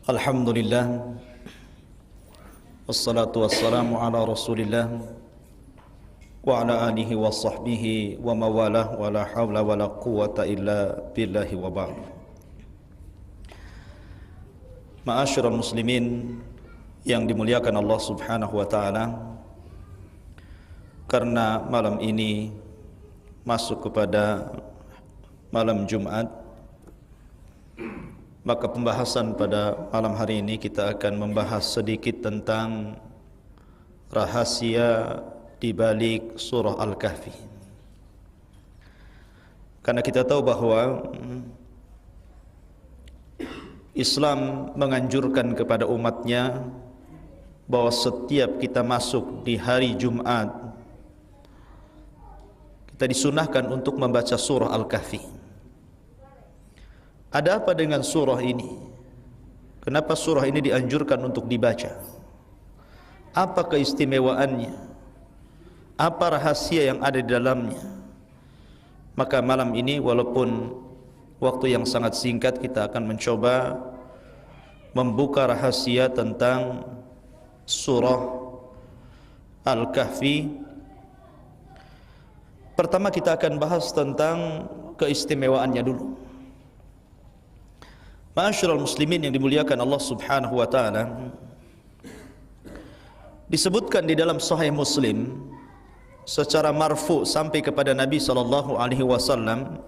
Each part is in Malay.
Alhamdulillah, wassalatu wassalamu ala rasulillah wa ala alihi wa sahbihi wa mawalah wa la hawla wa la quwata illa billahi wa ba'd. Ma'asyiral muslimin yang dimuliakan Allah subhanahu wa ta'ala, karena malam ini masuk kepada malam Jumat, maka pembahasan pada malam hari ini kita akan membahas sedikit tentang rahasia di balik surah Al-Kahfi. Karena kita tahu bahwa Islam menganjurkan kepada umatnya bahwa setiap kita masuk di hari Jumat, kita disunahkan untuk membaca surah Al-Kahfi. Ada apa dengan surah ini? Kenapa surah ini dianjurkan untuk dibaca? Apa keistimewaannya? Apa rahasia yang ada di dalamnya? Maka malam ini, walaupun waktu yang sangat singkat, kita akan mencoba membuka rahasia tentang surah Al-Kahfi. Pertama kita akan bahas tentang keistimewaannya dulu. Ma'asyiral muslimin yang dimuliakan Allah subhanahu wa ta'ala, disebutkan di dalam Sahih Muslim secara marfu sampai kepada Nabi sallallahu alaihi wasallam.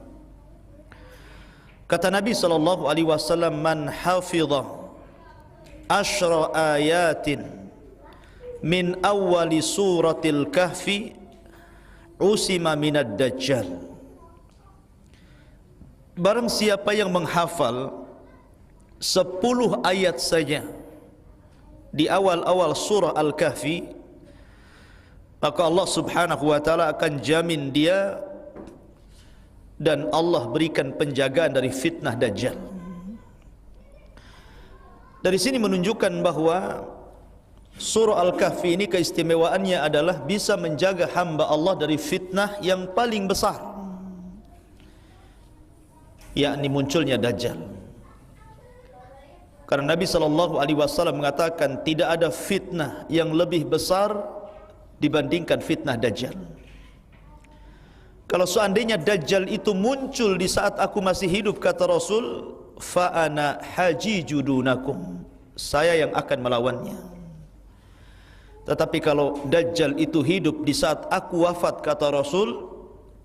Kata Nabi sallallahu alaihi wasallam, man hafidha asyra ayatin min awwali suratil kahfi usima minad dajjal. Barang siapa yang menghafal 10 ayat saja di awal-awal surah Al-Kahfi, maka Allah subhanahu wa ta'ala akan jamin dia dan Allah berikan penjagaan dari fitnah Dajjal. Dari sini menunjukkan bahwa surah Al-Kahfi ini keistimewaannya adalah bisa menjaga hamba Allah dari fitnah yang paling besar, yakni munculnya Dajjal. Karena Nabi SAW mengatakan tidak ada fitnah yang lebih besar dibandingkan fitnah Dajjal. Kalau seandainya Dajjal itu muncul di saat aku masih hidup, kata Rasul, fa'ana hajijudunakum, saya yang akan melawannya. Tetapi kalau Dajjal itu hidup di saat aku wafat, kata Rasul,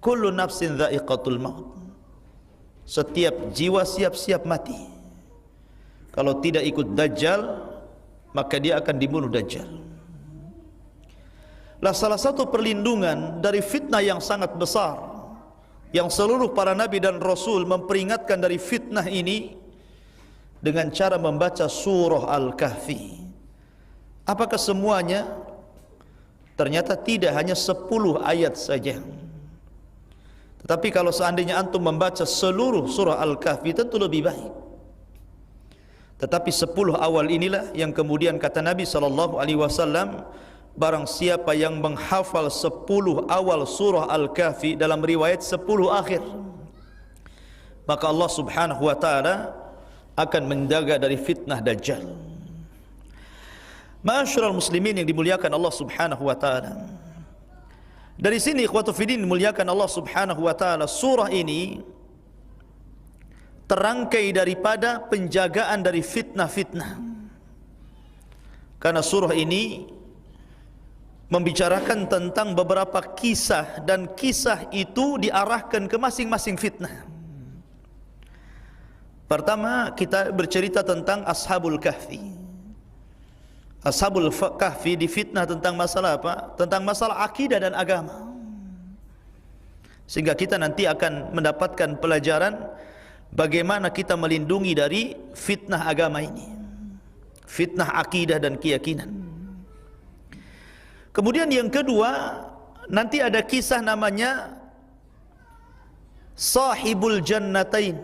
kullu nafsin dha'iqatul maut, setiap jiwa siap-siap mati. Kalau tidak ikut Dajjal, maka dia akan dibunuh Dajjal. Lah, salah satu perlindungan dari fitnah yang sangat besar, yang seluruh para nabi dan rasul memperingatkan dari fitnah ini dengan cara membaca surah Al-Kahfi. Apakah semuanya? Ternyata tidak, hanya 10 ayat saja. Tetapi kalau seandainya antum membaca seluruh surah Al-Kahfi, tentu lebih baik. Tetapi 10 awal inilah yang kemudian kata Nabi SAW, barang siapa yang menghafal 10 awal surah Al-Kahfi, dalam riwayat 10 akhir, maka Allah subhanahu wa ta'ala akan menjaga dari fitnah Dajjal. Ma'asyiral muslimin yang dimuliakan Allah subhanahu wa ta'ala, dari sini ikhwatu fiddin dimuliakan Allah subhanahu wa ta'ala, surah ini terangkai daripada penjagaan dari fitnah-fitnah. Karena surah ini membicarakan tentang beberapa kisah, dan kisah itu diarahkan ke masing-masing fitnah. Pertama, kita bercerita tentang Ashabul Kahfi. Ashabul Kahfi difitnah tentang masalah apa? Tentang masalah akidah dan agama. Sehingga kita nanti akan mendapatkan pelajaran bagaimana kita melindungi dari fitnah agama ini, fitnah akidah dan keyakinan. Kemudian yang kedua, nanti ada kisah namanya Sahibul Jannatain,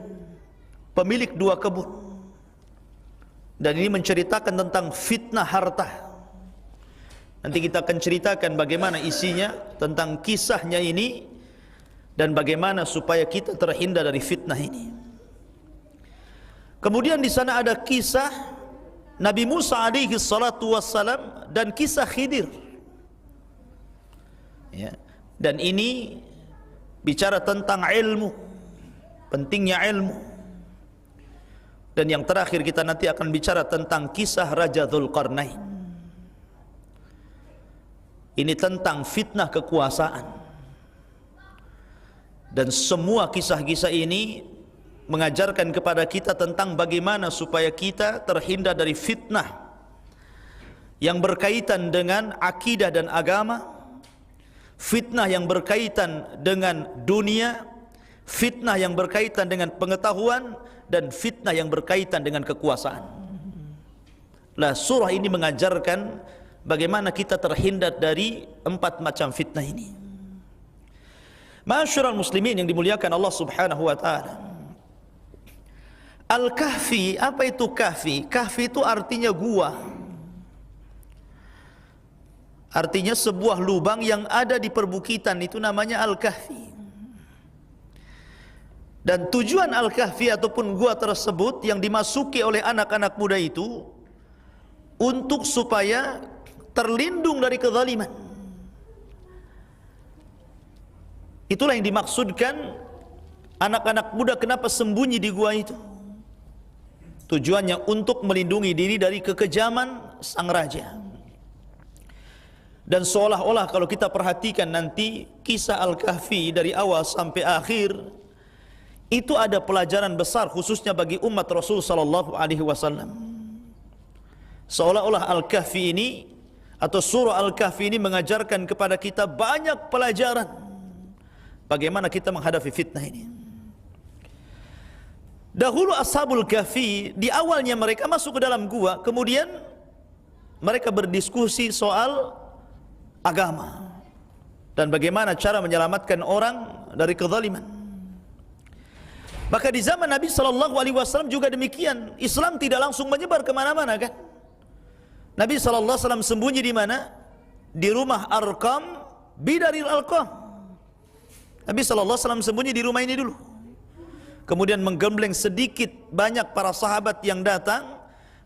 pemilik 2 kebun. Dan ini menceritakan tentang fitnah harta. Nanti kita akan ceritakan bagaimana isinya, tentang kisahnya ini, dan bagaimana supaya kita terhindar dari fitnah ini. Kemudian di sana ada kisah Nabi Musa alaihi salatu wassalam dan kisah Khidir. Ya. Dan ini bicara tentang ilmu, pentingnya ilmu. Dan yang terakhir kita nanti akan bicara tentang kisah Raja Dzulqarnain. Ini tentang fitnah kekuasaan. Dan semua kisah-kisah ini mengajarkan kepada kita tentang bagaimana supaya kita terhindar dari fitnah yang berkaitan dengan akidah dan agama, fitnah yang berkaitan dengan dunia, fitnah yang berkaitan dengan pengetahuan, dan fitnah yang berkaitan dengan kekuasaan. Nah, surah ini mengajarkan bagaimana kita terhindar dari 4 macam fitnah ini. Ma'asyiral muslimin yang dimuliakan Allah Subhanahu wa taala. Al-Kahfi, apa itu Kahfi? Kahfi itu artinya gua. Artinya sebuah lubang yang ada di perbukitan, itu namanya Al-Kahfi. Dan tujuan Al-Kahfi ataupun gua tersebut yang dimasuki oleh anak-anak muda itu untuk supaya terlindung dari kezaliman. Itulah yang dimaksudkan anak-anak muda kenapa sembunyi di gua itu. Tujuannya untuk melindungi diri dari kekejaman sang raja. Dan seolah-olah kalau kita perhatikan nanti kisah Al-Kahfi dari awal sampai akhir, itu ada pelajaran besar khususnya bagi umat Rasul sallallahu alaihi wasallam. Seolah-olah Al-Kahfi ini atau surah Al-Kahfi ini mengajarkan kepada kita banyak pelajaran bagaimana kita menghadapi fitnah ini. Dahulu Ashabul Kahfi, di awalnya mereka masuk ke dalam gua, kemudian mereka berdiskusi soal agama dan bagaimana cara menyelamatkan orang dari kezaliman. Maka di zaman Nabi SAW juga demikian. Islam tidak langsung menyebar kemana-mana kan. Nabi SAW sembunyi di mana? Di rumah Arqam bidaril Arqam. Nabi SAW sembunyi di rumah ini dulu. Kemudian menggembleng sedikit banyak para sahabat yang datang.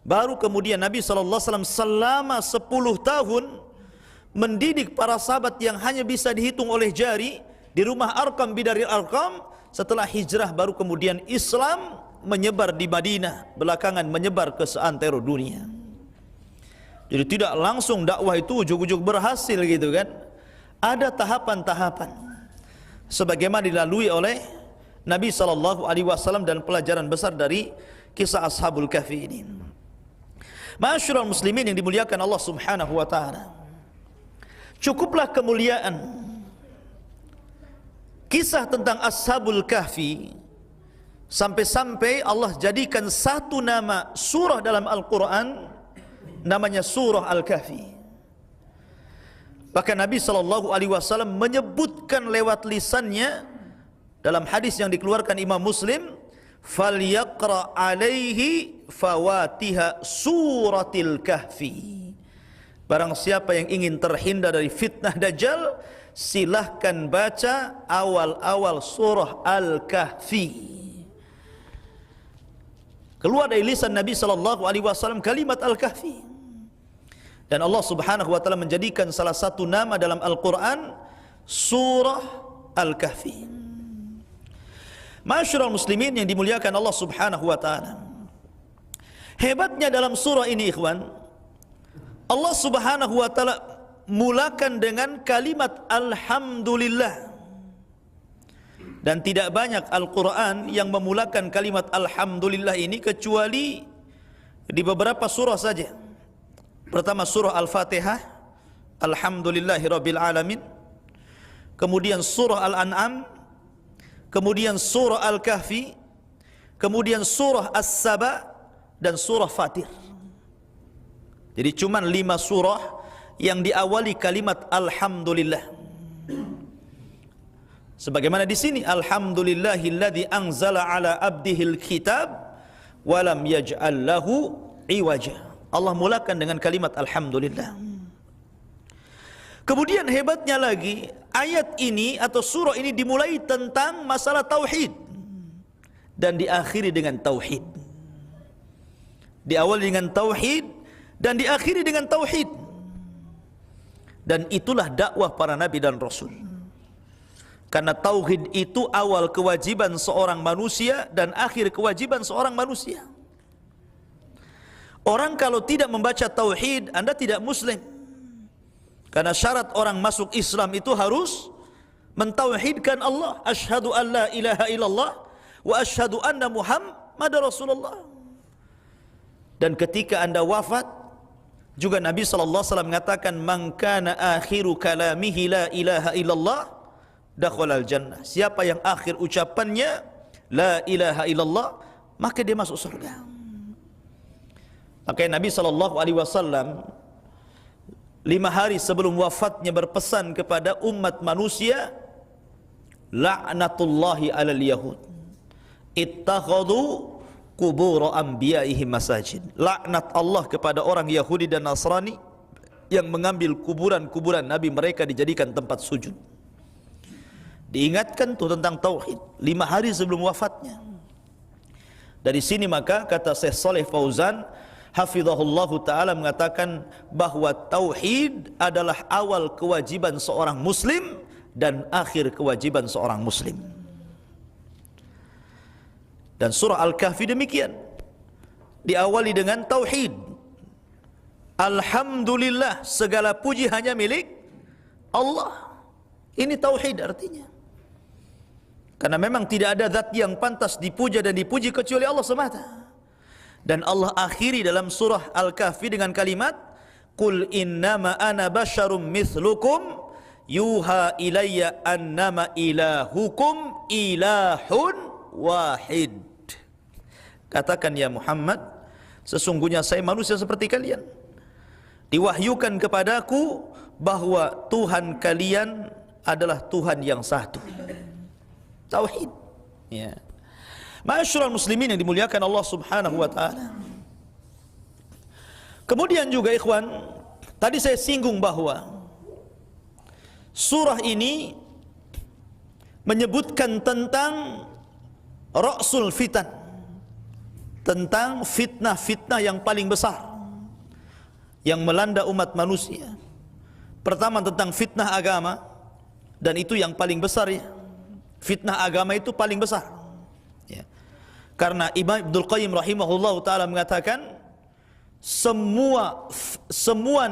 Baru kemudian Nabi SAW selama 10 tahun mendidik para sahabat yang hanya bisa dihitung oleh jari di rumah Arqam bidaril Arqam. Setelah hijrah baru kemudian Islam menyebar di Madinah, belakangan menyebar ke seantero dunia. Jadi tidak langsung dakwah itu ujug-ujug berhasil gitu kan. Ada tahapan-tahapan sebagaimana dilalui oleh Nabi SAW dan pelajaran besar dari kisah Ashabul Kahfi ini. Ma'asyiral muslimin yang dimuliakan Allah Subhanahu wa taala. Cukuplah kemuliaan kisah tentang Ashabul Kahfi sampai-sampai Allah jadikan satu nama surah dalam Al-Quran namanya surah Al-Kahfi. Bahkan Nabi SAW menyebutkan lewat lisannya dalam hadis yang dikeluarkan Imam Muslim, falyaqra alaihi fawatiha suratil kahfi. Barang siapa yang ingin terhindar dari fitnah Dajjal, silahkan baca awal-awal surah Al-Kahfi. Keluar dari lisan Nabi SAW kalimat Al-Kahfi. Dan Allah Subhanahu wa taala menjadikan salah satu nama dalam Al-Quran surah Al-Kahfi. Ma'asyiral muslimin yang dimuliakan Allah Subhanahu wa taala. Hebatnya dalam surah ini ikhwan, Allah Subhanahu wa taala mulakan dengan kalimat Alhamdulillah. Dan tidak banyak Al-Quran yang memulakan kalimat Alhamdulillah ini kecuali di beberapa surah saja. Pertama surah Al-Fatihah, Alhamdulillahi Rabbil Alamin. Kemudian surah Al-An'am, kemudian surah Al-Kahfi, kemudian surah As-Saba, dan surah Fatir. Jadi cuma 5 surah yang diawali kalimat Alhamdulillah. Sebagaimana di sini, Alhamdulillahilladzi anzala ala abdihil kitab wa lam yaj'al lahu iwaja. Allah mulakan dengan kalimat Alhamdulillah. Kemudian hebatnya lagi, ayat ini atau surah ini dimulai tentang masalah tauhid dan diakhiri dengan tauhid. Diawali dengan tauhid dan diakhiri dengan tauhid. Dan itulah dakwah para nabi dan rasul. Karena tauhid itu awal kewajiban seorang manusia dan akhir kewajiban seorang manusia. Orang kalau tidak membaca tauhid, Anda tidak muslim. Karena syarat orang masuk Islam itu harus mentauhidkan Allah. Asyhadu an la ilaha illallah wa asyhadu anna Muhammadar Rasulullah. Dan ketika Anda wafat, juga Nabi SAW mengatakan, man kana akhiru kalamihi la ilaha illallah dakhalal jannah. Siapa yang akhir ucapannya la ilaha illallah, maka dia masuk surga. Maka Nabi SAW 5 hari sebelum wafatnya berpesan kepada umat manusia, la'natullahi alal yahud ittakhadhu kubur anbiya'ihim masajid. Laknat Allah kepada orang Yahudi dan Nasrani yang mengambil kuburan-kuburan nabi mereka dijadikan tempat sujud. Diingatkan tuh tentang tauhid 5 hari sebelum wafatnya. Dari sini maka kata Syekh Shalih Fauzan hafizahullahu taala mengatakan bahwa tauhid adalah awal kewajiban seorang muslim dan akhir kewajiban seorang muslim. Dan surah Al-Kahfi demikian, diawali dengan tauhid. Alhamdulillah, segala puji hanya milik Allah. Ini tauhid artinya. Karena memang tidak ada zat yang pantas dipuja dan dipuji kecuali Allah semata. Dan Allah akhiri dalam surah Al-Kahfi dengan kalimat, Qul innama ana basyarum mithlukum yuha ilayya annama ilahukum ilahun wahid. Katakan ya Muhammad, sesungguhnya saya manusia seperti kalian. Diwahyukan kepadaku bahwa Tuhan kalian adalah Tuhan yang satu. Tauhid. Ya. Ma'asyiral muslimin yang dimuliakan Allah Subhanahu wa taala. Kemudian juga ikhwan, tadi saya singgung bahwa surah ini menyebutkan tentang ra'sul fitan, tentang fitnah-fitnah yang paling besar yang melanda umat manusia. Pertama tentang fitnah agama, dan itu yang paling besar ya. Fitnah agama itu paling besar ya. Karena Imam Ibnul Qayyim rahimahullah ta'ala mengatakan, semua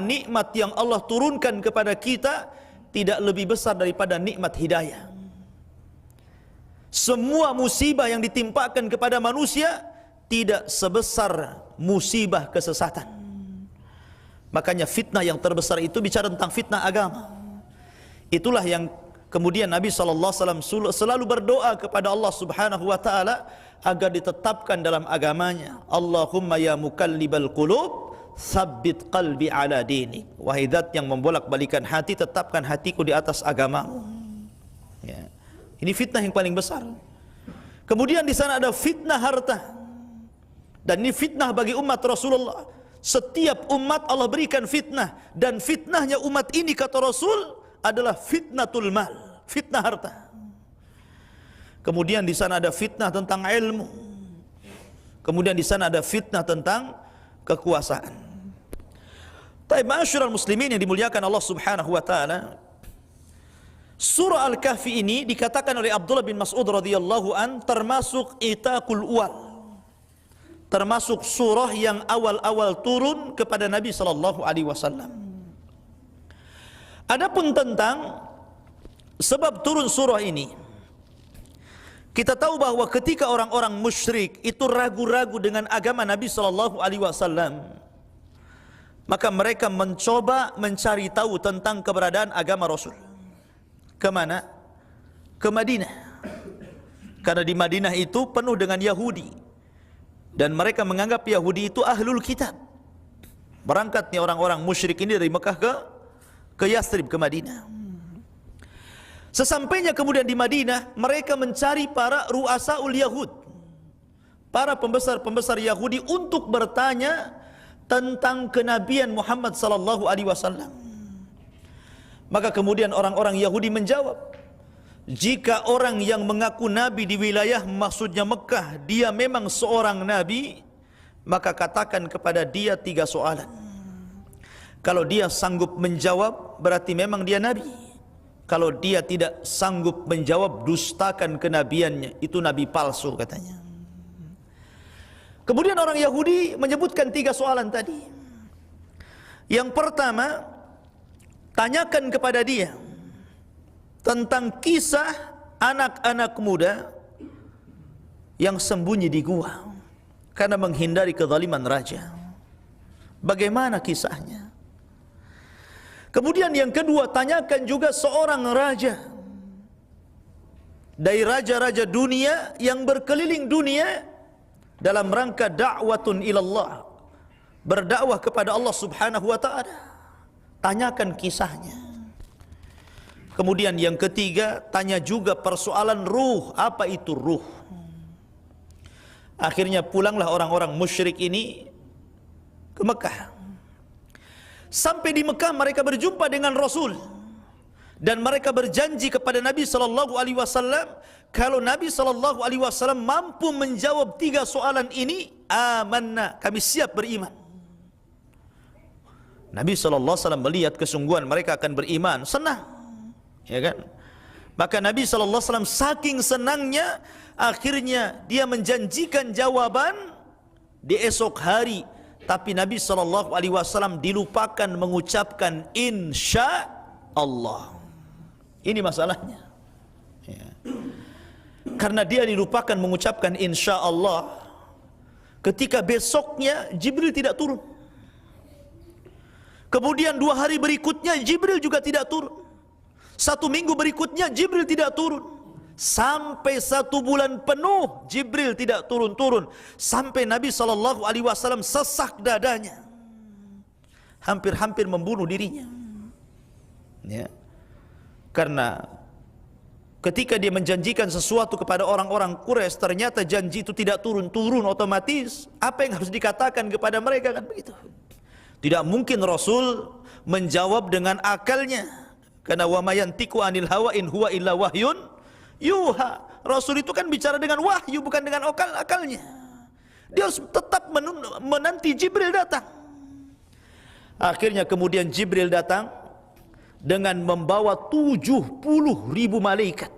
nikmat yang Allah turunkan kepada kita tidak lebih besar daripada nikmat hidayah. Semua musibah yang ditimpakan kepada manusia tidak sebesar musibah kesesatan. Makanya fitnah yang terbesar itu bicara tentang fitnah agama. Itulah yang kemudian Nabi SAW selalu berdoa kepada Allah Subhanahu wa ta'ala agar ditetapkan dalam agamanya. Allahumma ya mukallibal qulub tsabbit qalbi ala dinik. Wahai zat yang membolak-balikan hati, tetapkan hatiku di atas agamamu. Ya. Ini fitnah yang paling besar. Kemudian di sana ada fitnah harta. Dan ini fitnah bagi umat Rasulullah. Setiap umat Allah berikan fitnah, dan fitnahnya umat ini kata Rasul adalah fitnatul mal, fitnah harta. Kemudian di sana ada fitnah tentang ilmu. Kemudian di sana ada fitnah tentang kekuasaan. Tapi ma'asyiral muslimin yang dimuliakan Allah Subhanahu wa taala, surah Al-Kahfi ini dikatakan oleh Abdullah bin Mas'ud radhiyallahu an termasuk itaqul uwal. Termasuk surah yang awal-awal turun kepada Nabi sallallahu alaihi wasallam. Adapun tentang sebab turun surah ini, kita tahu bahwa ketika orang-orang musyrik itu ragu-ragu dengan agama Nabi sallallahu alaihi wasallam, maka mereka mencoba mencari tahu tentang keberadaan agama Rasul. Kemana? Ke Madinah. Karena di Madinah itu penuh dengan Yahudi, dan mereka menganggap Yahudi itu ahlul kitab. Berangkatnya orang-orang musyrik ini dari Mekah ke Yathrib, ke Madinah. Sesampainya kemudian di Madinah, mereka mencari para ru'asaul Yahud, para pembesar-pembesar Yahudi, untuk bertanya tentang kenabian Muhammad sallallahu alaihi wasallam. Maka kemudian orang-orang Yahudi menjawab, jika orang yang mengaku nabi di wilayah maksudnya Mekah dia memang seorang nabi, maka katakan kepada dia 3 soalan. Kalau dia sanggup menjawab, berarti memang dia nabi. Kalau dia tidak sanggup menjawab, dustakan kenabiannya, itu nabi palsu katanya. Kemudian orang Yahudi menyebutkan 3 soalan tadi. Yang pertama, tanyakan kepada dia tentang kisah anak-anak muda yang sembunyi di gua karena menghindari kezaliman raja. Bagaimana kisahnya? Kemudian yang kedua, tanyakan juga seorang raja dari raja-raja dunia yang berkeliling dunia dalam rangka da'watun ilallah, berdakwah kepada Allah subhanahu wa ta'ala. Tanyakan kisahnya. Kemudian yang ketiga, tanya juga persoalan ruh. Apa itu ruh? Akhirnya pulanglah orang-orang musyrik ini ke Mekah. Sampai di Mekah mereka berjumpa dengan Rasul dan mereka berjanji kepada Nabi sallallahu alaihi wasallam, kalau Nabi sallallahu alaihi wasallam mampu menjawab 3 soalan ini, amanna, kami siap beriman. Nabi sallallahu alaihi wasallam melihat kesungguhan mereka akan beriman, senang. Ya kan? Maka Nabi sallallahu alaihi wasallam saking senangnya, akhirnya dia menjanjikan jawaban di esok hari. Tapi Nabi SAW dilupakan mengucapkan insya Allah. Ini masalahnya ya. Karena dia dilupakan mengucapkan insya Allah, ketika besoknya Jibril tidak turun. Kemudian 2 hari berikutnya Jibril juga tidak turun. 1 minggu berikutnya Jibril tidak turun. Sampai 1 bulan penuh Jibril tidak turun-turun, sampai Nabi SAW sesak dadanya, hampir-hampir membunuh dirinya ya. Karena ketika dia menjanjikan sesuatu kepada orang-orang Quraisy, ternyata janji itu tidak turun-turun otomatis. Apa yang harus dikatakan kepada mereka, kan begitu. Tidak mungkin Rasul menjawab dengan akalnya, karena wa mayantiqu anil hawa in huwa illa wahyun yuha. Rasul itu kan bicara dengan wahyu, bukan dengan akalnya. Dia harus tetap menanti Jibril datang. Akhirnya kemudian Jibril datang dengan membawa 70.000 malaikat,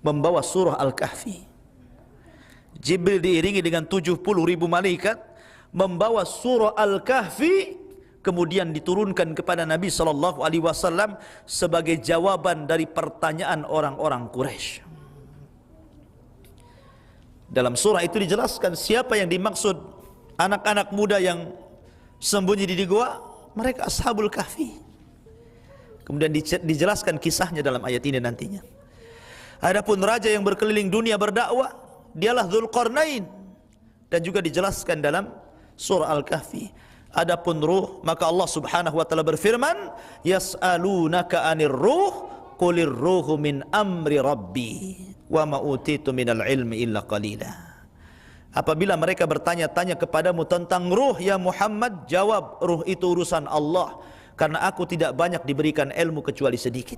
membawa surah Al-Kahfi. Jibril diiringi dengan 70.000 malaikat membawa surah Al-Kahfi, kemudian diturunkan kepada Nabi SAW sebagai jawaban dari pertanyaan orang-orang Quraisy. Dalam surah itu dijelaskan siapa yang dimaksud anak-anak muda yang sembunyi di gua. Mereka Ashabul Kahfi. Kemudian dijelaskan kisahnya dalam ayat ini nantinya. Adapun raja yang berkeliling dunia berdakwah, dialah Dzulqarnain, dan juga dijelaskan dalam surah Al-Kahfi. Adapun ruh, maka Allah Subhanahu wa taala berfirman, yas'alunaka 'anir ruh qulir ruhu min amri rabbi wa ma utitu minal ilmi illa qalila. Apabila mereka bertanya-tanya kepadamu tentang ruh ya Muhammad, jawab, ruh itu urusan Allah, karena aku tidak banyak diberikan ilmu kecuali sedikit.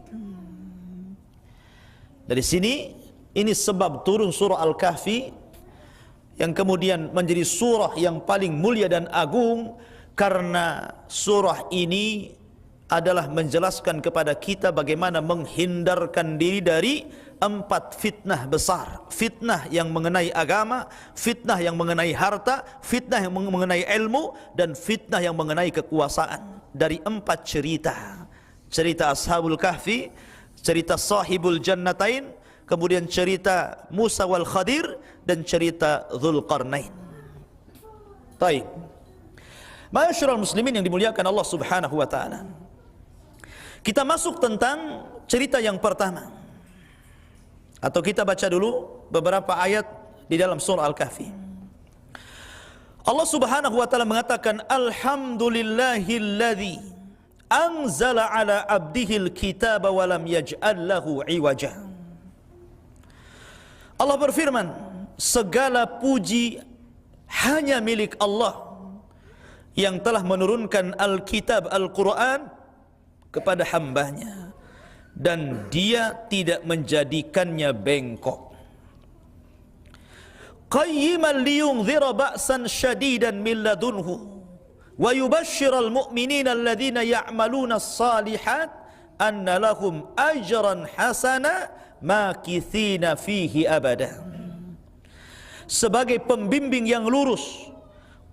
Dari sini, ini sebab turun surah Al-Kahfi, yang kemudian menjadi surah yang paling mulia dan agung, karena surah ini adalah menjelaskan kepada kita bagaimana menghindarkan diri dari 4 fitnah besar. Fitnah yang mengenai agama, fitnah yang mengenai harta, fitnah yang mengenai ilmu, dan fitnah yang mengenai kekuasaan. Dari 4 cerita. Cerita Ashabul Kahfi, cerita Sahibul Jannatain, kemudian cerita Musa wal Khadir, dan cerita Dzulqarnain. Baik. Ma'asyiral muslimin yang dimuliakan Allah Subhanahu wa taala. Kita masuk tentang cerita yang pertama. Atau kita baca dulu beberapa ayat di dalam surah Al-Kahfi. Allah Subhanahu wa taala mengatakan, alhamdulillahilladzi anzala ala abdihil kitaba wa lam yaj'al lahu iwaja. Allah berfirman, segala puji hanya milik Allah yang telah menurunkan Alkitab Al-Quran kepada hambanya, dan dia tidak menjadikannya bengkok. qayyiman liyunzira ba'san syadidan min ladunhu wa yubashshiral mu'minina alladhina ya'maluna as-salihat anna lahum ajran hasana makithina fihi abada. Sebagai pembimbing yang lurus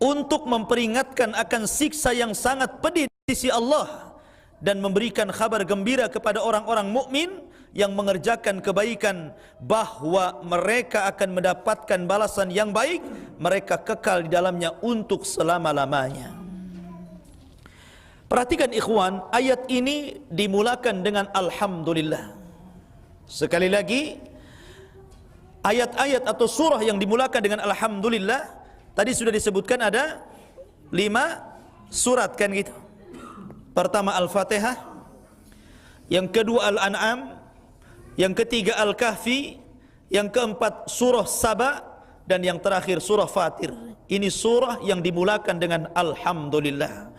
untuk memperingatkan akan siksa yang sangat pedih di sisi Allah dan memberikan kabar gembira kepada orang-orang mukmin yang mengerjakan kebaikan bahwa mereka akan mendapatkan balasan yang baik, mereka kekal di dalamnya untuk selama-lamanya. Perhatikan ikhwan, ayat ini dimulakan dengan alhamdulillah. Sekali lagi, ayat-ayat atau surah yang dimulakan dengan alhamdulillah tadi sudah disebutkan ada 5 surat kan gitu. Pertama Al-Fatihah, yang kedua Al-An'am, yang ketiga Al-Kahfi, yang keempat surah Saba, dan yang terakhir surah Fatir. Ini surah yang dimulakan dengan alhamdulillah.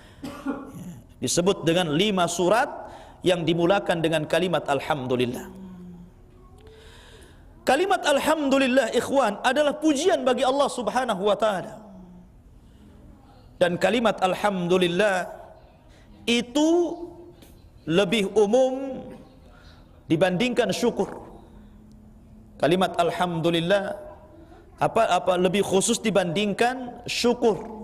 Disebut dengan 5 surat yang dimulakan dengan kalimat alhamdulillah. Kalimat alhamdulillah ikhwan adalah pujian bagi Allah Subhanahu wa taala. Dan kalimat alhamdulillah itu lebih umum dibandingkan syukur. Kalimat alhamdulillah apa lebih khusus dibandingkan syukur.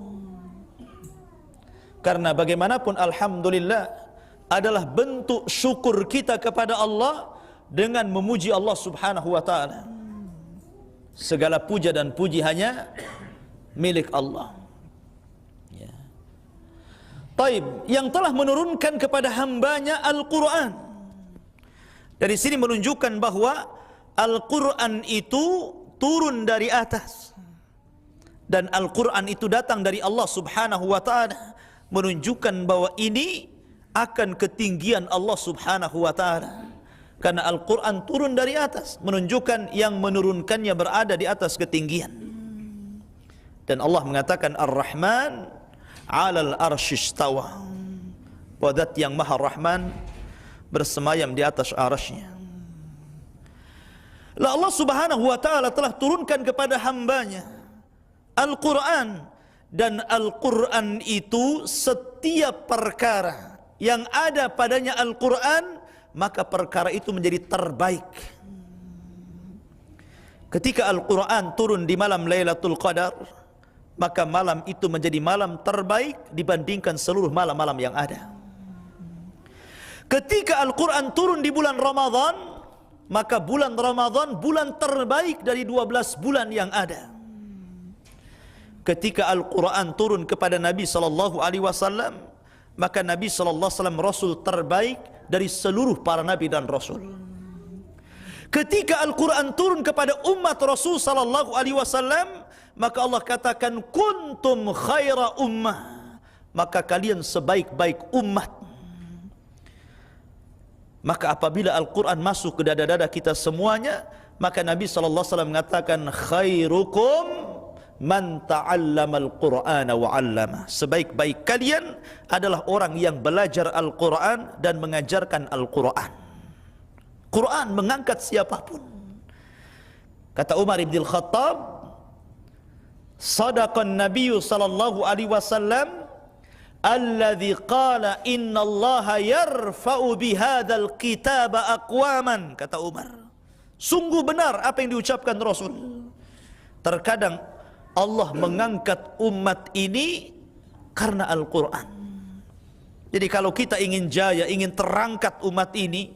Karena bagaimanapun alhamdulillah adalah bentuk syukur kita kepada Allah dengan memuji Allah Subhanahu wa taala. Segala puja dan puji hanya milik Allah. Ya. Taib, yang telah menurunkan kepada hambanya Al-Quran. Dari sini menunjukkan bahwa Al-Quran itu turun dari atas. Dan Al-Quran itu datang dari Allah Subhanahu wa ta'ala. Menunjukkan bahwa ini akan ketinggian Allah Subhanahu wa ta'ala. Karena Al-Quran turun dari atas, menunjukkan yang menurunkannya berada di atas ketinggian. Dan Allah mengatakan Ar-Rahman 'alal arsy istawa. Zat yang Maha Rahman bersemayam di atas arasy-Nya. Lah Allah Subhanahu wa taala telah turunkan kepada hambanya Al-Quran, dan Al-Quran itu setiap perkara yang ada padanya Al-Quran, maka perkara itu menjadi terbaik. Ketika Al-Quran turun di malam Lailatul Qadar, maka malam itu menjadi malam terbaik dibandingkan seluruh malam-malam yang ada. Ketika Al-Quran turun di bulan Ramadan, maka bulan Ramadan bulan terbaik dari 12 bulan yang ada. Ketika Al-Quran turun kepada Nabi SAW, maka Nabi SAW Rasul terbaik dari seluruh para Nabi dan Rasul. Ketika Al-Quran turun kepada umat Rasul SAW, maka Allah katakan kuntum khaira ummah, maka kalian sebaik-baik umat. Maka apabila Al-Quran masuk ke dada-dada kita semuanya, maka Nabi SAW mengatakan khairukum man ta'allamal Qur'ana wa 'allama. Sebaik-baik kalian adalah orang yang belajar Al-Quran dan mengajarkan Al-Quran. Quran mengangkat siapapun. Kata Umar bin Khattab, sadaqan Nabi sallallahu alaihi wasallam alladhi qala innallaha yarfa'u bihadzal kitaba aqwaman. Kata Umar, sungguh benar apa yang diucapkan Rasul. Terkadang Allah mengangkat umat ini karena Al-Quran. Jadi kalau kita ingin jaya, ingin terangkat umat ini,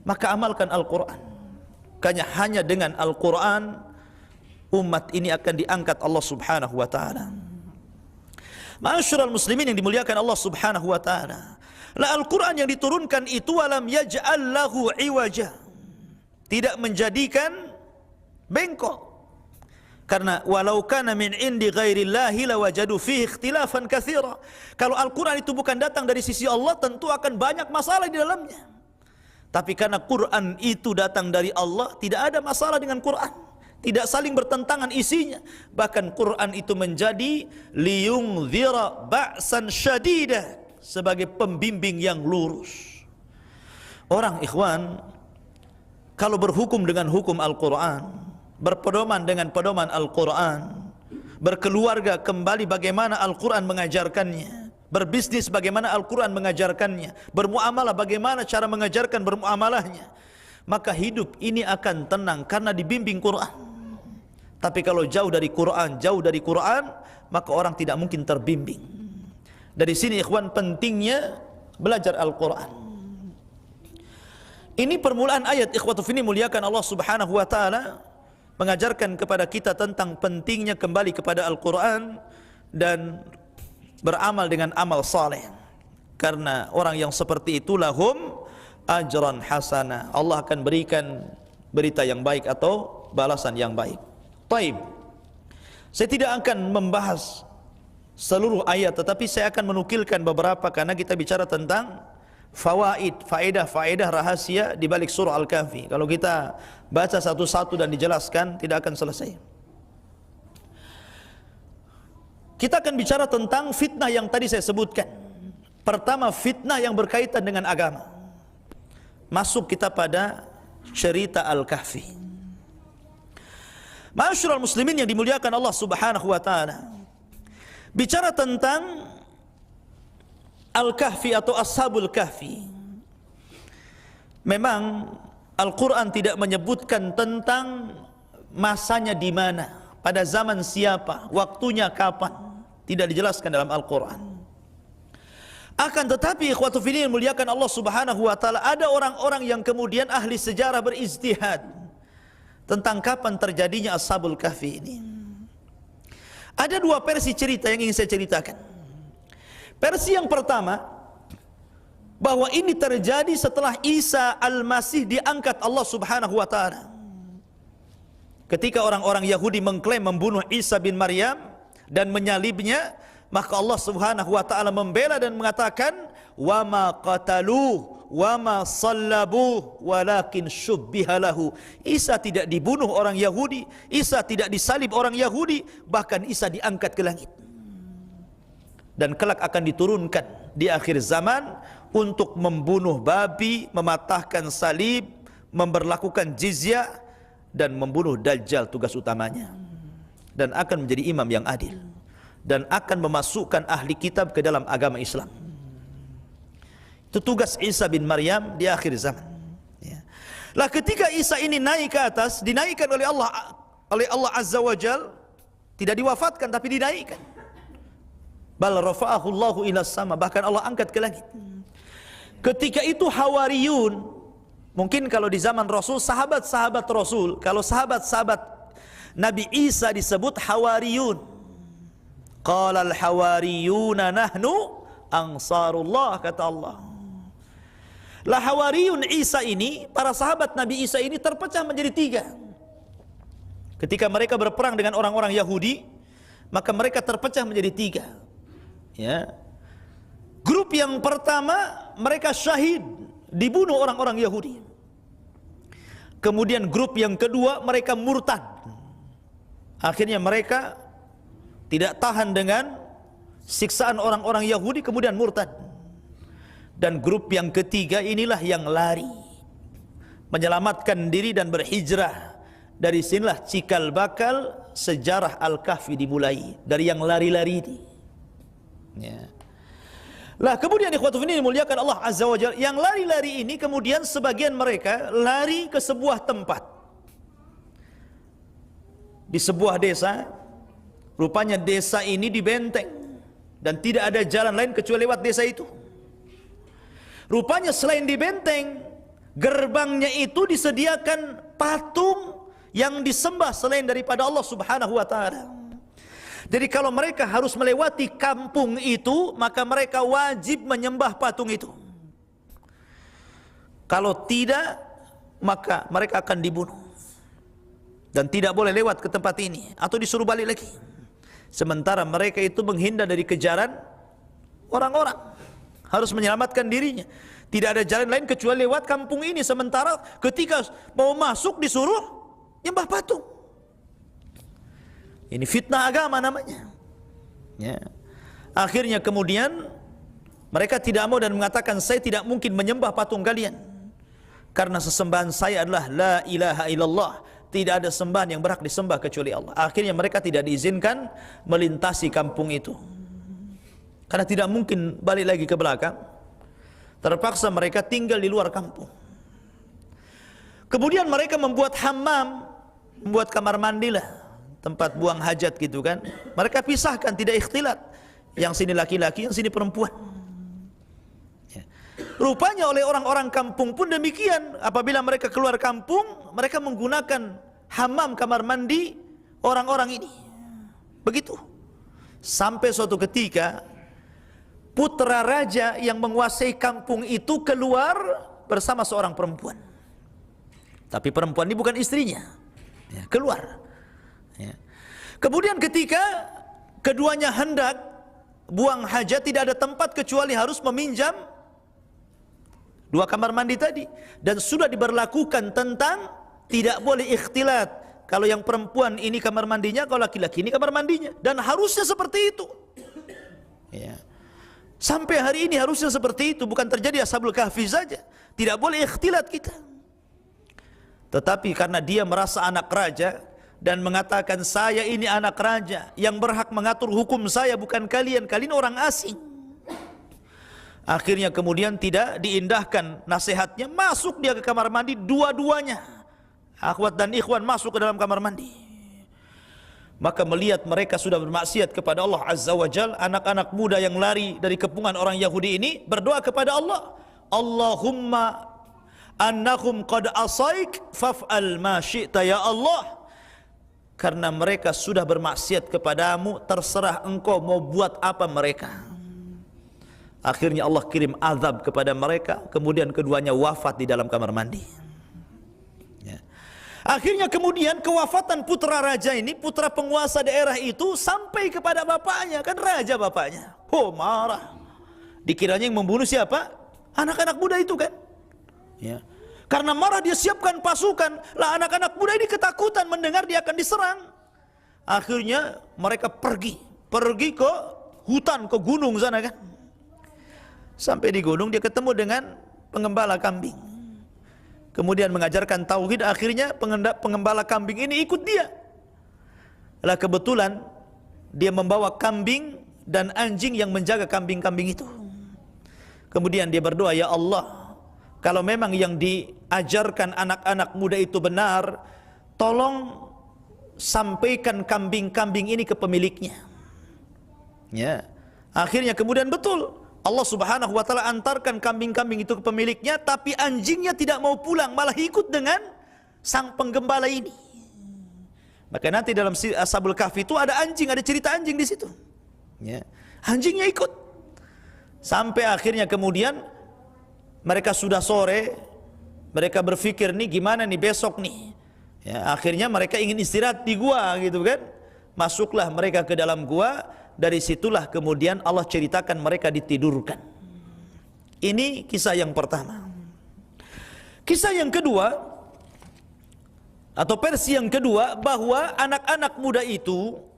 maka amalkan Al-Quran. Karena hanya dengan Al-Quran umat ini akan diangkat Allah Subhanahu wa ta'ala. Ma'asyiral muslimin yang dimuliakan Allah Subhanahu wa ta'ala, la Al-Quran yang diturunkan itu walam yaj'al lahu iwaja, tidak menjadikan bengkok. Karena walau kana min indi ghairillahi lawajadu fihi ikhtilafan katsira. Kalau Al-Quran itu bukan datang dari sisi Allah, tentu akan banyak masalah di dalamnya. Tapi karena Quran itu datang dari Allah, tidak ada masalah dengan Quran, tidak saling bertentangan isinya. Bahkan Quran itu menjadi liyungzira ba'san syadida, sebagai pembimbing yang lurus. Orang ikhwan kalau berhukum dengan hukum Al-Quran, berpedoman dengan pedoman Al-Quran, berkeluarga kembali bagaimana Al-Quran mengajarkannya, berbisnis bagaimana Al-Quran mengajarkannya, bermuamalah bagaimana cara mengajarkan bermuamalahnya, maka hidup ini akan tenang karena dibimbing Quran. Tapi kalau jauh dari Quran, maka orang tidak mungkin terbimbing. Dari sini ikhwan pentingnya belajar Al-Quran. Ini permulaan ayat ikhwatu fini muliakan Allah Subhanahu wa taala mengajarkan kepada kita tentang pentingnya kembali kepada Al-Quran dan beramal dengan amal saleh. Karena orang yang seperti itu lahum ajran hasana. Allah akan berikan berita yang baik atau balasan yang baik. Taib. Saya tidak akan membahas seluruh ayat, tetapi saya akan menukilkan beberapa karena kita bicara tentang fawaid, faedah rahasia di balik surah Al-Kahfi. Kalau kita baca satu-satu dan dijelaskan tidak akan selesai. Kita akan bicara tentang fitnah yang tadi saya sebutkan. Pertama, fitnah yang berkaitan dengan agama. Masuk kita pada cerita Al-Kahfi. Ma'asyiral muslimin yang dimuliakan Allah Subhanahu wa taala. Bicara tentang Al-Kahfi atau Ashabul Kahfi, memang Al-Quran tidak menyebutkan tentang masanya di mana, pada zaman siapa, waktunya kapan, tidak dijelaskan dalam Al-Quran. Akan tetapi ikhwatu fillah muliakan Allah Subhanahu wa taala, ada orang-orang yang kemudian ahli sejarah berijtihad tentang kapan terjadinya Ashabul Kahfi ini. Ada dua versi cerita yang ingin saya ceritakan. Versi yang pertama, bahwa ini terjadi setelah Isa Al-Masih diangkat Allah Subhanahu wa taala. Ketika orang-orang Yahudi mengklaim membunuh Isa bin Maryam dan menyalibnya, maka Allah Subhanahu wa taala membela dan mengatakan, "Wa ma qataluhu wa ma sallabuhu walakin syubbiha lahu." Isa tidak dibunuh orang Yahudi, Isa tidak disalib orang Yahudi, bahkan Isa diangkat ke langit. Dan kelak akan diturunkan di akhir zaman untuk membunuh babi, mematahkan salib, memberlakukan jizyah, dan membunuh Dajjal tugas utamanya. Dan akan menjadi imam yang adil, dan akan memasukkan ahli kitab ke dalam agama Islam. Itu tugas Isa bin Maryam di akhir zaman. Lah ketika Isa ini naik ke atas, dinaikkan oleh Allah Azza wa Jal, tidak diwafatkan tapi dinaikkan. Bal rafa'ahu Allahu ila sama, bahkan Allah angkat ke langit. Ketika itu Hawariyun, mungkin kalau di zaman Rasul, sahabat-sahabat Rasul, kalau sahabat-sahabat Nabi Isa disebut Hawariyun. Qala al-hawariyuna nahnu ansarullah, kata Allah. Lah Hawariyun Isa ini, para sahabat Nabi Isa ini terpecah menjadi tiga. Ketika mereka berperang dengan orang-orang Yahudi, maka mereka terpecah menjadi tiga. Ya. Grup yang pertama mereka syahid, dibunuh orang-orang Yahudi. Kemudian grup yang kedua mereka murtad. Akhirnya mereka tidak tahan dengan siksaan orang-orang Yahudi, kemudian murtad. Dan grup yang ketiga inilah yang lari, menyelamatkan diri dan berhijrah. Dari sinilah cikal bakal sejarah Al-Kahfi dimulai, dari yang lari-lari ini. Ya. Lah kemudian ikhwatu fillah dimuliakan Allah Azza wa Jalla, yang lari-lari ini kemudian sebagian mereka lari ke sebuah tempat di sebuah desa. Rupanya desa ini dibenteng dan tidak ada jalan lain kecuali lewat desa itu. Rupanya selain dibenteng, gerbangnya itu disediakan patung yang disembah selain daripada Allah Subhanahu wa taala. Jadi kalau mereka harus melewati kampung itu, maka mereka wajib menyembah patung itu. Kalau tidak, maka mereka akan dibunuh. Dan tidak boleh lewat ke tempat ini, atau disuruh balik lagi. Sementara mereka itu menghindar dari kejaran orang-orang, harus menyelamatkan dirinya. Tidak ada jalan lain kecuali lewat kampung ini. Sementara ketika mau masuk disuruh nyembah patung. Ini fitnah agama namanya. Ya. Akhirnya kemudian mereka tidak mau dan mengatakan, saya tidak mungkin menyembah patung kalian, karena sesembahan saya adalah la ilaha illallah, tidak ada sembahan yang berhak disembah kecuali Allah. Akhirnya mereka tidak diizinkan melintasi kampung itu, karena tidak mungkin balik lagi ke belakang. Terpaksa mereka tinggal di luar kampung. Kemudian mereka membuat hammam, membuat kamar mandi lah, tempat buang hajat gitu kan. Mereka pisahkan, tidak ikhtilat. Yang sini laki-laki, yang sini perempuan. Ya. Rupanya oleh orang-orang kampung pun demikian. Apabila mereka keluar kampung, mereka menggunakan hammam, kamar mandi orang-orang ini. Begitu. Sampai suatu ketika putra raja yang menguasai kampung itu keluar bersama seorang perempuan. Tapi perempuan ini bukan istrinya. Ya, keluar. Ya. Kemudian ketika keduanya hendak buang hajat, tidak ada tempat kecuali harus meminjam dua kamar mandi tadi. Dan sudah diberlakukan tentang tidak boleh ikhtilat. Kalau yang perempuan ini kamar mandinya, kalau laki-laki ini kamar mandinya. Dan harusnya seperti itu. Ya. Sampai hari ini harusnya seperti itu. Bukan terjadi Ashabul Kahfi saja. Tidak boleh ikhtilat kita. Tetapi karena dia merasa anak raja dan mengatakan, saya ini anak raja, yang berhak mengatur hukum saya bukan kalian, kalian orang asing. Akhirnya kemudian tidak diindahkan nasihatnya, masuk dia ke kamar mandi, dua-duanya, akhwat dan ikhwan, masuk ke dalam kamar mandi. Maka melihat mereka sudah bermaksiat kepada Allah Azza wa Jal, anak-anak muda yang lari dari kepungan orang Yahudi ini berdoa kepada Allah, Allahumma annakum qad asaik faf'al ma syi'ta ya Allah. Karena mereka sudah bermaksiat kepadamu, terserah engkau mau buat apa mereka. Akhirnya Allah kirim azab kepada mereka. Kemudian keduanya wafat di dalam kamar mandi. Ya. Akhirnya kemudian kewafatan putra raja ini, putra penguasa daerah itu, sampai kepada bapaknya. Kan raja bapaknya. Oh, marah. Dikiranya yang membunuh siapa? Anak-anak muda itu kan. Ya. Karena marah dia siapkan pasukan. Lah anak-anak muda ini ketakutan mendengar dia akan diserang. Akhirnya mereka pergi ke hutan, ke gunung sana kan. Sampai di gunung dia ketemu dengan pengembala kambing. Kemudian mengajarkan tauhid. Akhirnya pengembala kambing ini ikut dia. Lah kebetulan dia membawa kambing dan anjing yang menjaga kambing-kambing itu. Kemudian dia berdoa, ya Allah, kalau memang yang diajarkan anak-anak muda itu benar, tolong sampaikan kambing-kambing ini ke pemiliknya. Ya. Akhirnya kemudian betul, Allah Subhanahu wa taala antarkan kambing-kambing itu ke pemiliknya, tapi anjingnya tidak mau pulang, malah ikut dengan sang penggembala ini. Maka nanti dalam Ashabul Kahfi itu ada anjing, ada cerita anjing di situ. Ya. Anjingnya ikut. Sampai akhirnya kemudian mereka sudah sore, mereka berpikir nih gimana nih besok nih. Ya, akhirnya mereka ingin istirahat di gua gitu kan. Masuklah mereka ke dalam gua, dari situlah kemudian Allah ceritakan mereka ditidurkan. Ini kisah yang pertama. Kisah yang kedua, atau versi yang kedua, bahwa anak-anak muda itu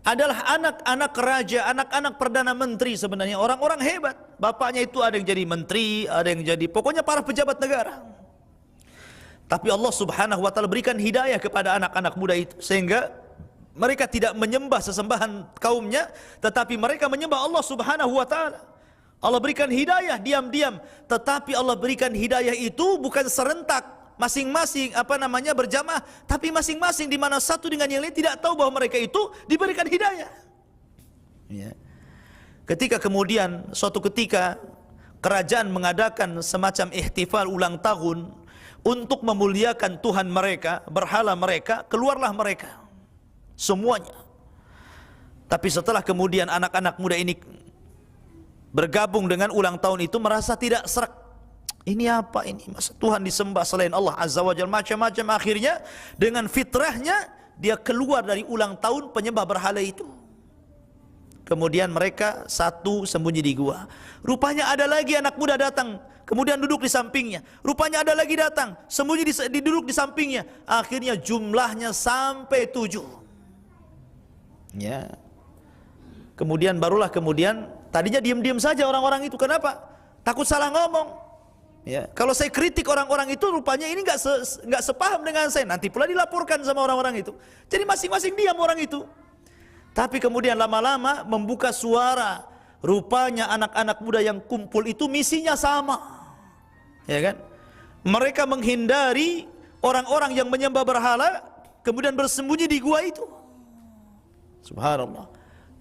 adalah anak-anak raja, anak-anak perdana menteri sebenarnya, orang-orang hebat. Bapaknya itu ada yang jadi menteri, ada yang jadi pokoknya para pejabat negara. Tapi Allah Subhanahu wa taala berikan hidayah kepada anak-anak muda itu sehingga mereka tidak menyembah sesembahan kaumnya, tetapi mereka menyembah Allah Subhanahu wa taala. Allah berikan hidayah diam-diam, tetapi Allah berikan hidayah itu bukan serentak, masing-masing berjamaah, tapi masing-masing di mana satu dengan yang lain tidak tahu bahwa mereka itu diberikan hidayah. Ya. Ketika kemudian suatu ketika kerajaan mengadakan semacam ihtifal ulang tahun untuk memuliakan Tuhan mereka, berhala mereka, keluarlah mereka semuanya. Tapi setelah kemudian anak-anak muda ini bergabung dengan ulang tahun itu, merasa tidak serak. Ini apa ini? Masa Tuhan disembah selain Allah Azza wa Jalla, macam-macam. Akhirnya dengan fitrahnya dia keluar dari ulang tahun penyembah berhala itu. Kemudian mereka satu sembunyi di gua. Rupanya ada lagi anak muda datang, kemudian duduk di sampingnya. Rupanya ada lagi datang, sembunyi duduk di sampingnya. Akhirnya jumlahnya sampai 7. Ya. Kemudian barulah tadinya diam-diam saja orang-orang itu. Kenapa? Takut salah ngomong. Ya, kalau saya kritik orang-orang itu, rupanya ini nggak sepaham dengan saya. Nanti pula dilaporkan sama orang-orang itu. Jadi masing-masing diam orang itu. Tapi kemudian lama-lama membuka suara. Rupanya anak-anak muda yang kumpul itu misinya sama. Ya kan? Mereka menghindari orang-orang yang menyembah berhala, kemudian bersembunyi di gua itu. Subhanallah.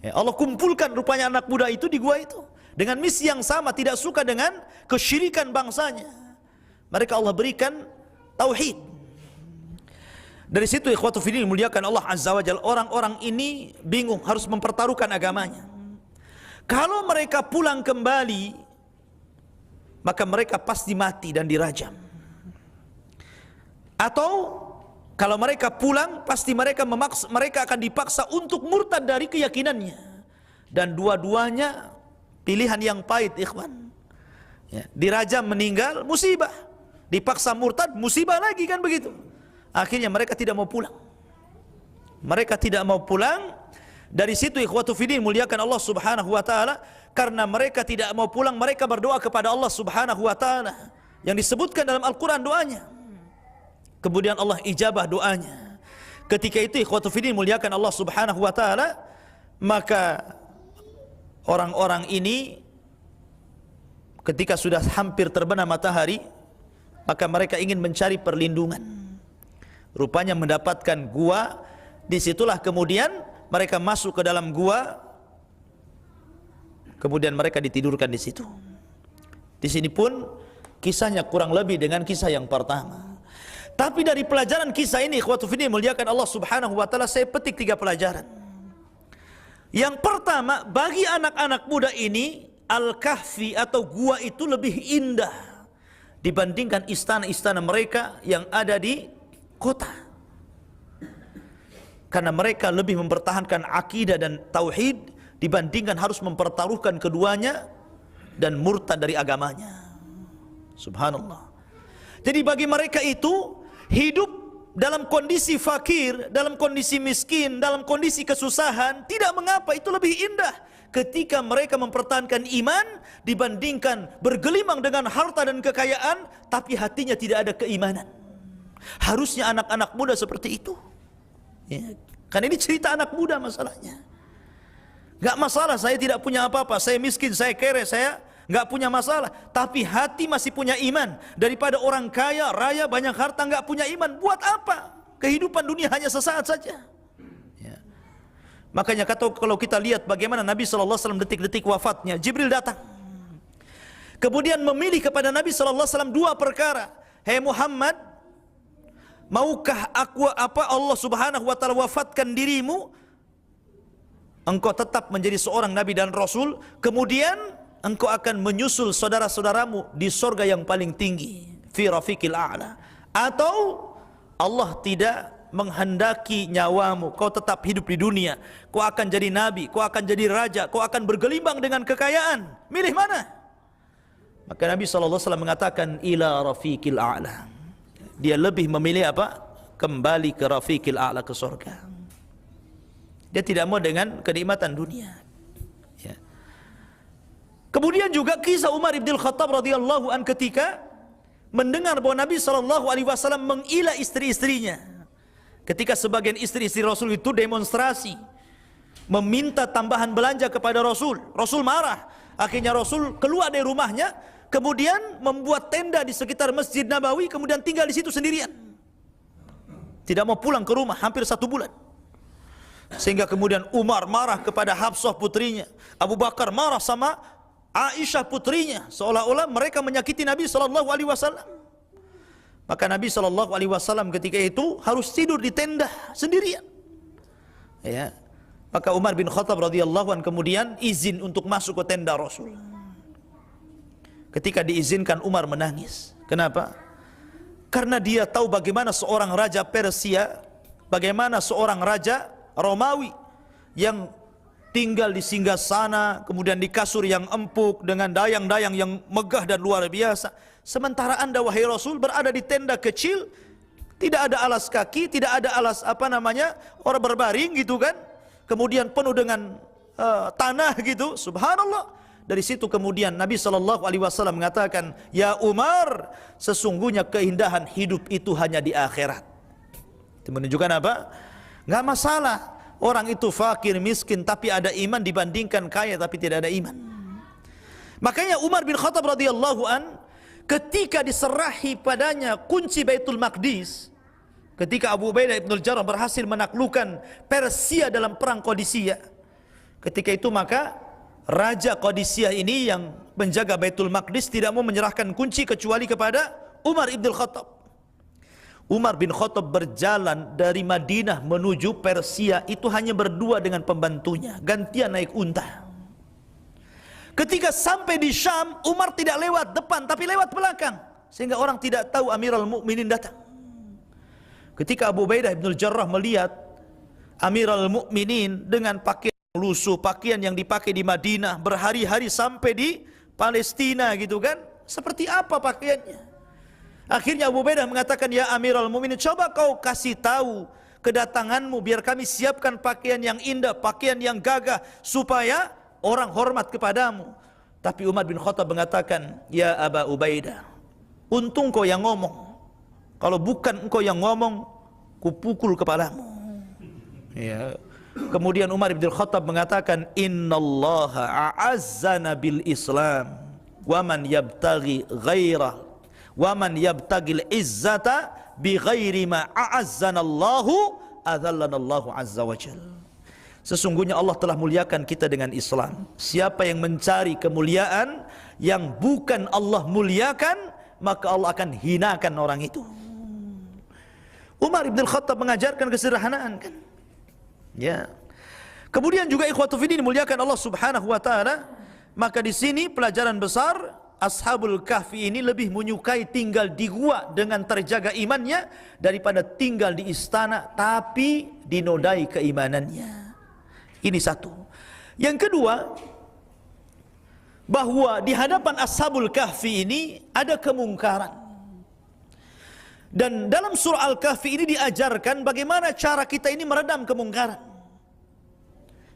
Ya, Allah kumpulkan rupanya anak muda itu di gua itu. Dengan misi yang sama, tidak suka dengan kesyirikan bangsanya. Mereka Allah berikan tauhid. Dari situ ikhwatu fiddin muliakan Allah Azza wa Jalla, orang-orang ini bingung harus mempertaruhkan agamanya. Kalau mereka pulang kembali, maka mereka pasti mati dan dirajam. Atau kalau mereka pulang, pasti mereka akan dipaksa untuk murtad dari keyakinannya. Dan dua-duanya pilihan yang pahit, ikhwan. Ya, dirajam meninggal, musibah. Dipaksa murtad, musibah lagi, kan begitu. Akhirnya mereka tidak mau pulang. Mereka tidak mau pulang. Dari situ ikhwatu fiddin muliakan Allah Subhanahu wa taala, karena mereka tidak mau pulang, mereka berdoa kepada Allah Subhanahu wa taala yang disebutkan dalam Al-Qur'an doanya. Kemudian Allah ijabah doanya. Ketika itu ikhwatu fiddin muliakan Allah Subhanahu wa taala, maka orang-orang ini ketika sudah hampir terbenam matahari, maka mereka ingin mencari perlindungan. Rupanya mendapatkan gua. Disitulah kemudian mereka masuk ke dalam gua. Kemudian mereka ditidurkan di situ. Di sini pun kisahnya kurang lebih dengan kisah yang pertama. Tapi dari pelajaran kisah ini, ikhwatu fiddin muliakan Allah Subhanahu wa taala, saya petik 3 pelajaran. Yang pertama, bagi anak-anak muda ini, Al-Kahfi atau gua itu lebih indah dibandingkan istana-istana mereka yang ada di kota. Karena mereka lebih mempertahankan akidah dan tauhid dibandingkan harus mempertaruhkan keduanya dan murtad dari agamanya. Subhanallah. Jadi bagi mereka itu, hidup dalam kondisi fakir, dalam kondisi miskin, dalam kondisi kesusahan, tidak mengapa, itu lebih indah ketika mereka mempertahankan iman dibandingkan bergelimang dengan harta dan kekayaan tapi hatinya tidak ada keimanan. Harusnya anak-anak muda seperti itu. Ya, kan ini cerita anak muda masalahnya. Gak masalah saya tidak punya apa-apa, saya miskin, saya kere, saya gak punya masalah. Tapi hati masih punya iman. Daripada orang kaya, raya, banyak harta, gak punya iman. Buat apa? Kehidupan dunia hanya sesaat saja. Ya. Makanya kalau kita lihat bagaimana Nabi SAW detik-detik wafatnya, Jibril datang. Kemudian memilih kepada Nabi SAW 2 perkara. Hei Muhammad, maukah Allah Subhanahu wa taala wafatkan dirimu, engkau tetap menjadi seorang nabi dan rasul, kemudian engkau akan menyusul saudara-saudaramu di surga yang paling tinggi, fi rafiqil a'la, atau Allah tidak menghendaki nyawamu, kau tetap hidup di dunia, kau akan jadi nabi, kau akan jadi raja, kau akan bergelimbang dengan kekayaan, milih mana? Maka Nabi SAW mengatakan ila rafiqil a'la. Dia lebih memilih apa? Kembali ke rafiqil a'la, ke surga. Dia tidak mau dengan kenikmatan dunia. Ya. Kemudian juga kisah Umar bin Khattab radhiyallahu an ketika mendengar bahwa Nabi SAW mengilah istri-istrinya. Ketika sebagian istri-istri Rasul itu demonstrasi, meminta tambahan belanja kepada Rasul. Rasul marah. Akhirnya Rasul keluar dari rumahnya, kemudian membuat tenda di sekitar Masjid Nabawi, kemudian tinggal di situ sendirian. Tidak mau pulang ke rumah hampir 1 bulan. Sehingga kemudian Umar marah kepada Hafsah putrinya, Abu Bakar marah sama Aisyah putrinya, seolah-olah mereka menyakiti Nabi SAW. Maka Nabi SAW ketika itu harus tidur di tenda sendirian. Ya. Maka Umar bin Khattab radhiyallahu anhu kemudian izin untuk masuk ke tenda Rasul. Ketika diizinkan, Umar menangis. Kenapa? Karena dia tahu bagaimana seorang raja Persia, bagaimana seorang raja Romawi yang tinggal di singgasana, kemudian di kasur yang empuk dengan dayang-dayang yang megah dan luar biasa. Sementara Anda wahai Rasul berada di tenda kecil, tidak ada alas kaki, tidak ada alas orang berbaring gitu kan. Kemudian penuh dengan tanah gitu. Subhanallah. Dari situ kemudian Nabi SAW mengatakan, ya Umar, sesungguhnya keindahan hidup itu hanya di akhirat. Itu menunjukkan apa? Nggak masalah orang itu fakir, miskin, tapi ada iman dibandingkan kaya tapi tidak ada iman. Makanya Umar bin Khattab radhiyallahu an, ketika diserahi padanya kunci Baitul Maqdis, ketika Abu Ubaidah ibn al-Jarrah berhasil menaklukkan Persia dalam perang Qadisiyah, ketika itu maka Raja Qadisiyah ini yang menjaga Baitul Maqdis tidak mau menyerahkan kunci kecuali kepada Umar ibn Khattab. Umar bin Khattab berjalan dari Madinah menuju Persia itu hanya berdua dengan pembantunya, gantian naik unta. Ketika sampai di Syam, Umar tidak lewat depan tapi lewat belakang, sehingga orang tidak tahu Amirul Mukminin datang. Ketika Abu Ubaidah ibn al-Jarrah melihat Amirul Mukminin dengan pakaian lusuh, pakaian yang dipakai di Madinah berhari-hari sampai di Palestina gitu kan, seperti apa pakaiannya? Akhirnya Abu Ubaidah mengatakan, ya Amirul Mukminin, coba kau kasih tahu kedatanganmu biar kami siapkan pakaian yang indah, pakaian yang gagah supaya orang hormat kepadamu. Tapi Umar bin Khattab mengatakan, ya Aba Ubaidah, untung kau yang ngomong, kalau bukan engkau yang ngomong kupukul kepalamu. Ya. Kemudian Umar bin Khattab mengatakan, innallaha a'azzana bil Islam wa man yabtaghi ghairah wa man yabtaghil izzata bi ghairi ma a'azzana Allahu adzallana Allahu azza wa jalla. Sesungguhnya Allah telah muliakan kita dengan Islam. Siapa yang mencari kemuliaan yang bukan Allah muliakan, maka Allah akan hinakan orang itu. Umar bin Khattab mengajarkan kesederhanaan kan. Ya. Kemudian juga ikhwatu fiddin dimuliakan Allah Subhanahu wa taala, maka di sini pelajaran besar, Ashabul Kahfi ini lebih menyukai tinggal di gua dengan terjaga imannya daripada tinggal di istana tapi dinodai keimanannya. Ini satu. Yang kedua, bahwa di hadapan Ashabul Kahfi ini ada kemungkaran. Dan dalam surah Al-Kahfi ini diajarkan bagaimana cara kita ini meredam kemungkaran.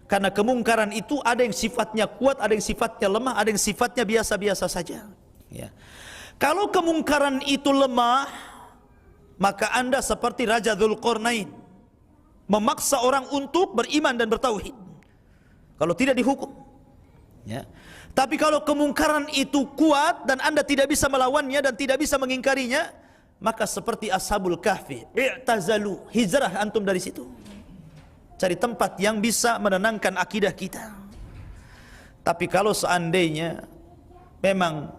Karena kemungkaran itu ada yang sifatnya kuat, ada yang sifatnya lemah, ada yang sifatnya biasa-biasa saja. Ya. Kalau kemungkaran itu lemah, maka Anda seperti Raja Dzulqarnain, memaksa orang untuk beriman dan bertauhid. Kalau tidak dihukum. Ya. Tapi kalau kemungkaran itu kuat dan Anda tidak bisa melawannya dan tidak bisa mengingkarinya, maka seperti Ashabul Kahfi, i'tazalu, hijrah antum dari situ. Cari tempat yang bisa menenangkan akidah kita. Tapi kalau seandainya memang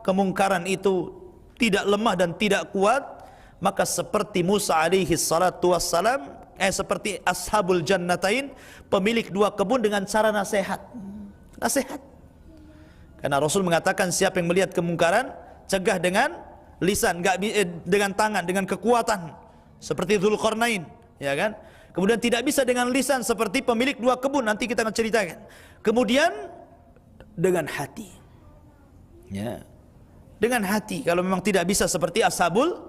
kemungkaran itu tidak lemah dan tidak kuat, maka seperti Musa alaihi salatu wassalam, seperti Ashabul Jannatain, pemilik dua kebun dengan cara nasihat. Nasihat. Karena Rasul mengatakan siapa yang melihat kemungkaran, cegah dengan lisan, enggak dengan tangan, dengan kekuatan seperti Dzulqarnain, ya kan? Kemudian tidak bisa dengan lisan seperti pemilik dua kebun, nanti kita akan ceritakan. Kemudian dengan hati. Ya. Dengan hati kalau memang tidak bisa seperti Ashabul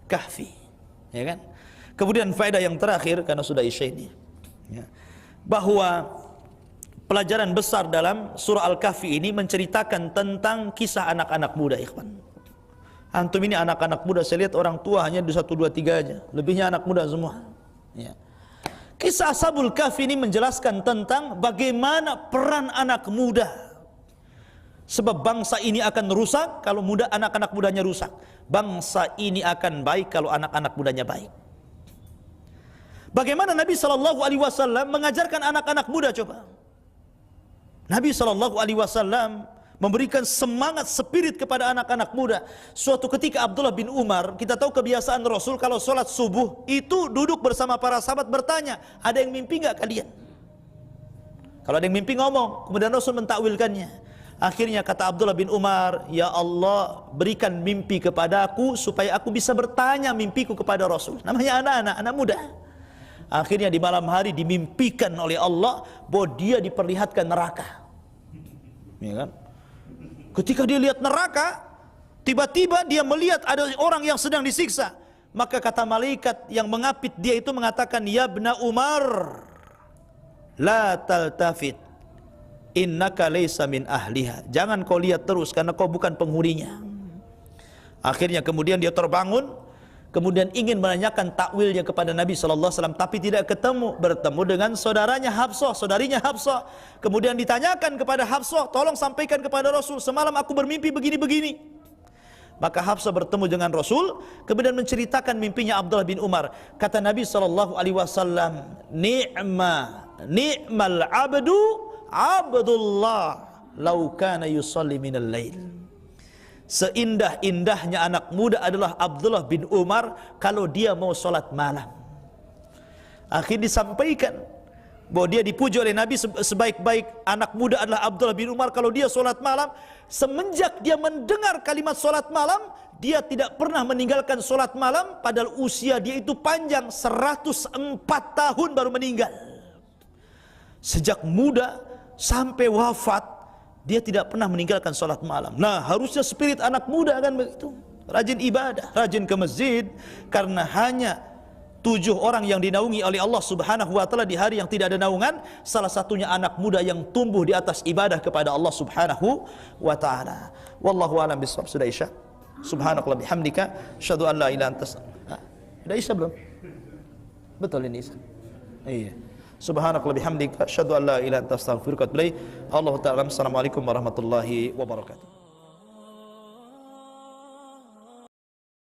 Kahfi, ya kan? Kemudian faedah yang terakhir karena sudah isya ini, ya, bahwa pelajaran besar dalam surah Al-Kahfi ini menceritakan tentang kisah anak-anak muda, ikhwan. Antum ini anak-anak muda, saya lihat orang tua hanya 1, 2, 3 aja, lebihnya anak muda semua. Ya. Kisah Ashabul Kahfi ini menjelaskan tentang bagaimana peran anak muda. Sebab bangsa ini akan rusak kalau anak-anak mudanya rusak. Bangsa ini akan baik kalau anak-anak mudanya baik. Bagaimana Nabi SAW mengajarkan anak-anak muda coba? Nabi SAW memberikan semangat spirit kepada anak-anak muda. Suatu ketika Abdullah bin Umar, kita tahu kebiasaan Rasul kalau sholat subuh itu duduk bersama para sahabat bertanya, ada yang mimpi nggak kalian? Kalau ada yang mimpi ngomong, kemudian Rasul mentakwilkannya. Akhirnya kata Abdullah bin Umar, ya Allah berikan mimpi kepadaku supaya aku bisa bertanya mimpiku kepada Rasul. Namanya anak-anak, anak muda. Akhirnya di malam hari dimimpikan oleh Allah bahwa dia diperlihatkan neraka. Ya kan? Ketika dia lihat neraka, tiba-tiba dia melihat ada orang yang sedang disiksa. Maka kata malaikat yang mengapit dia itu mengatakan, ya Ibna Umar, la taltafit, innaka laysa min ahliha. Jangan kau lihat terus karena kau bukan penghuninya. Akhirnya kemudian dia terbangun, kemudian ingin menanyakan takwilnya kepada Nabi SAW, tapi tidak ketemu. Bertemu dengan saudaranya Hafsah, saudarinya Hafsah. Kemudian ditanyakan kepada Hafsah, tolong sampaikan kepada Rasul, semalam aku bermimpi begini-begini. Maka Hafsah bertemu dengan Rasul, kemudian menceritakan mimpinya Abdullah bin Umar. Kata Nabi SAW, ni'mal abdu abdullah law kana yusalli minal lail. Seindah-indahnya anak muda adalah Abdullah bin Umar kalau dia mau sholat malam. Akhirnya disampaikan bahwa dia dipuji oleh Nabi, sebaik-baik anak muda adalah Abdullah bin Umar kalau dia sholat malam. Semenjak dia mendengar kalimat sholat malam, dia tidak pernah meninggalkan sholat malam, padahal usia dia itu panjang, 104 tahun baru meninggal. Sejak muda sampai wafat, dia tidak pernah meninggalkan sholat malam. Nah, harusnya spirit anak muda kan begitu, rajin ibadah, rajin ke masjid. Karena hanya 7 orang yang dinaungi oleh Allah Subhanahu wa taala di hari yang tidak ada naungan, salah satunya anak muda yang tumbuh di atas ibadah kepada Allah Subhanahu wa taala. Wallahu a'lam bishawab. Sudah Isya. Subhanakallah bihamdika asyhadu an la ilaha illa anta. Sudah Isya belum? Betul ini Isya. Iya. Subhanakallah bihamdika asyhadu an la ilaha illa anta astaghfiruka wa atubu ilaik. Allahu ta'ala. Assalamualaikum warahmatullahi wabarakatuh.